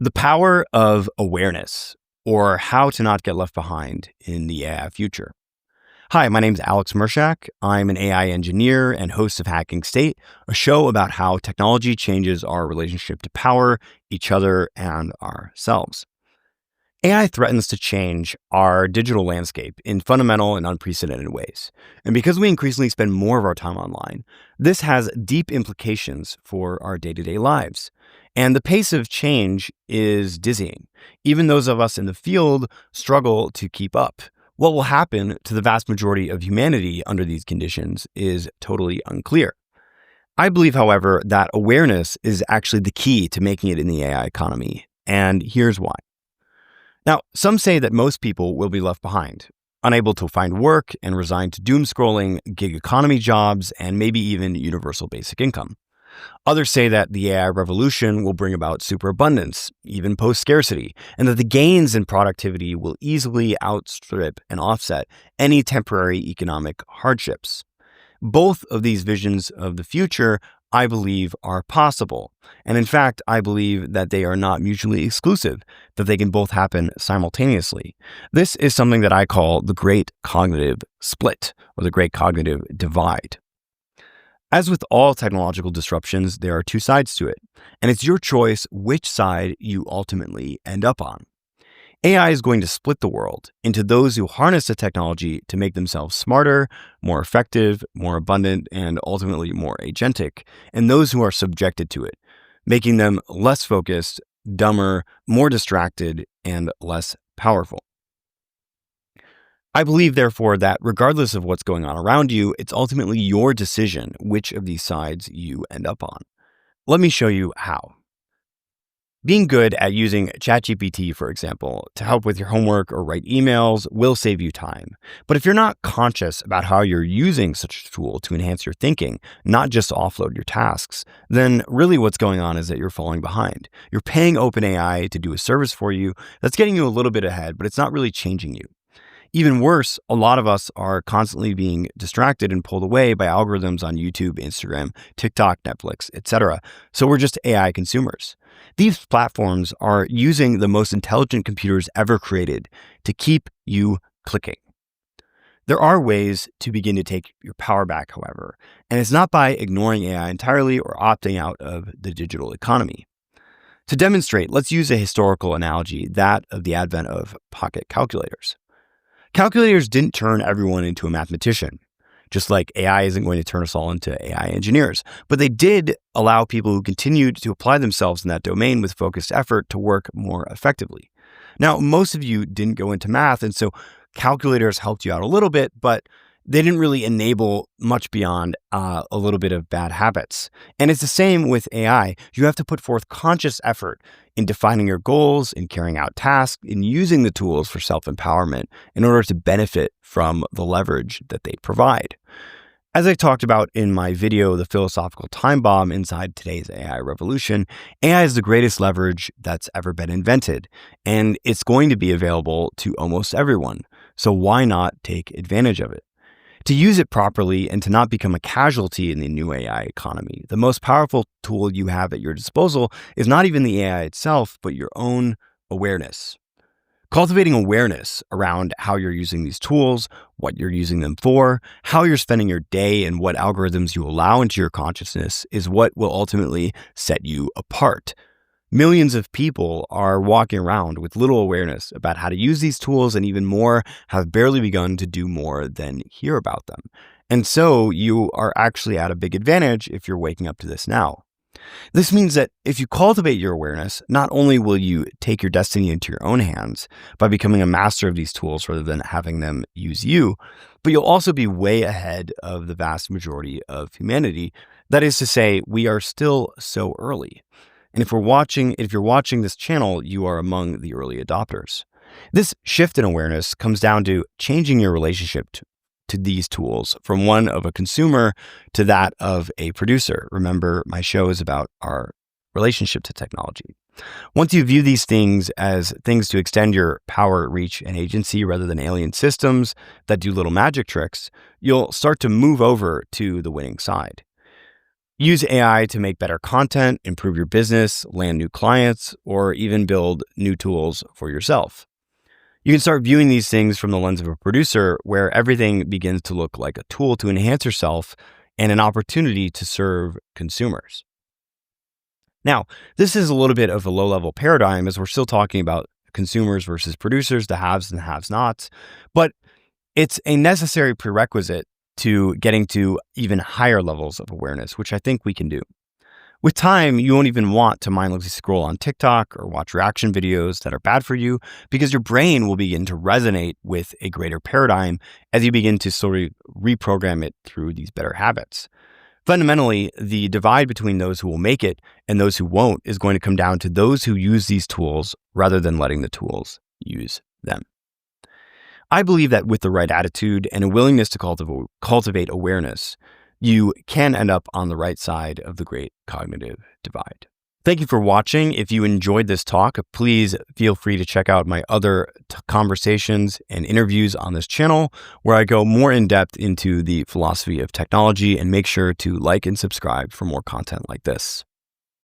The power of awareness, or how to not get left behind in the AI future. Hi, my name is Alex Mershak. I'm an AI engineer and host of Hacking State, a show about how technology changes our relationship to power, each other, and ourselves. AI threatens to change our digital landscape in fundamental and unprecedented ways. And because we increasingly spend more of our time online, this has deep implications for our day-to-day lives. And the pace of change is dizzying. Even those of us in the field struggle to keep up. What will happen to the vast majority of humanity under these conditions is totally unclear. I believe, however, that awareness is actually the key to making it in the AI economy. And here's why. Now, some say that most people will be left behind, unable to find work and resigned to doom scrolling, gig economy jobs, and maybe even universal basic income. Others say that the AI revolution will bring about superabundance, even post-scarcity, and that the gains in productivity will easily outstrip and offset any temporary economic hardships. Both of these visions of the future, I believe, are possible. And in fact, I believe that they are not mutually exclusive, that they can both happen simultaneously. This is something that I call the great cognitive split, or the great cognitive divide. As with all technological disruptions, there are two sides to it, and it's your choice which side you ultimately end up on. AI is going to split the world into those who harness the technology to make themselves smarter, more effective, more abundant, and ultimately more agentic, and those who are subjected to it, making them less focused, dumber, more distracted, and less powerful. I believe, therefore, that regardless of what's going on around you, it's ultimately your decision which of these sides you end up on. Let me show you how. Being good at using ChatGPT, for example, to help with your homework or write emails will save you time. But if you're not conscious about how you're using such a tool to enhance your thinking, not just to offload your tasks, then really what's going on is that you're falling behind. You're paying OpenAI to do a service for you that's getting you a little bit ahead, but it's not really changing you. Even worse, a lot of us are constantly being distracted and pulled away by algorithms on YouTube, Instagram, TikTok, Netflix, etc. So we're just AI consumers. These platforms are using the most intelligent computers ever created to keep you clicking. There are ways to begin to take your power back, however, and it's not by ignoring AI entirely or opting out of the digital economy. To demonstrate, let's use a historical analogy, that of the advent of pocket calculators. Calculators didn't turn everyone into a mathematician, just like AI isn't going to turn us all into AI engineers, but they did allow people who continued to apply themselves in that domain with focused effort to work more effectively. Now, most of you didn't go into math, and so calculators helped you out a little bit, but they didn't really enable much beyond a little bit of bad habits. And it's the same with AI. You have to put forth conscious effort in defining your goals, in carrying out tasks, in using the tools for self-empowerment in order to benefit from the leverage that they provide. As I talked about in my video, The Philosophical Time Bomb Inside Today's AI Revolution, AI is the greatest leverage that's ever been invented, and it's going to be available to almost everyone. So why not take advantage of it? To use it properly and to not become a casualty in the new AI economy, the most powerful tool you have at your disposal is not even the AI itself, but your own awareness. Cultivating awareness around how you're using these tools, what you're using them for, how you're spending your day, and what algorithms you allow into your consciousness is what will ultimately set you apart. Millions of people are walking around with little awareness about how to use these tools, and even more have barely begun to do more than hear about them. And so you are actually at a big advantage if you're waking up to this now. This means that if you cultivate your awareness, not only will you take your destiny into your own hands by becoming a master of these tools rather than having them use you, but you'll also be way ahead of the vast majority of humanity. That is to say, we are still so early. And if you're watching this channel, you are among the early adopters. This shift in awareness comes down to changing your relationship to these tools from one of a consumer to that of a producer. Remember, my show is about our relationship to technology. Once you view these things as things to extend your power, reach, and agency rather than alien systems that do little magic tricks, you'll start to move over to the winning side. Use AI to make better content, improve your business, land new clients, or even build new tools for yourself. You can start viewing these things from the lens of a producer, where everything begins to look like a tool to enhance yourself and an opportunity to serve consumers. Now, this is a little bit of a low-level paradigm, as we're still talking about consumers versus producers, the haves and the have-nots, but it's a necessary prerequisite to getting to even higher levels of awareness, which I think we can do. With time, you won't even want to mindlessly scroll on TikTok or watch reaction videos that are bad for you, because your brain will begin to resonate with a greater paradigm as you begin to sort of reprogram it through these better habits. Fundamentally, the divide between those who will make it and those who won't is going to come down to those who use these tools rather than letting the tools use them. I believe that with the right attitude and a willingness to cultivate awareness, you can end up on the right side of the great cognitive divide. Thank you for watching. If you enjoyed this talk, please feel free to check out my other conversations and interviews on this channel, where I go more in depth into the philosophy of technology, and make sure to like and subscribe for more content like this.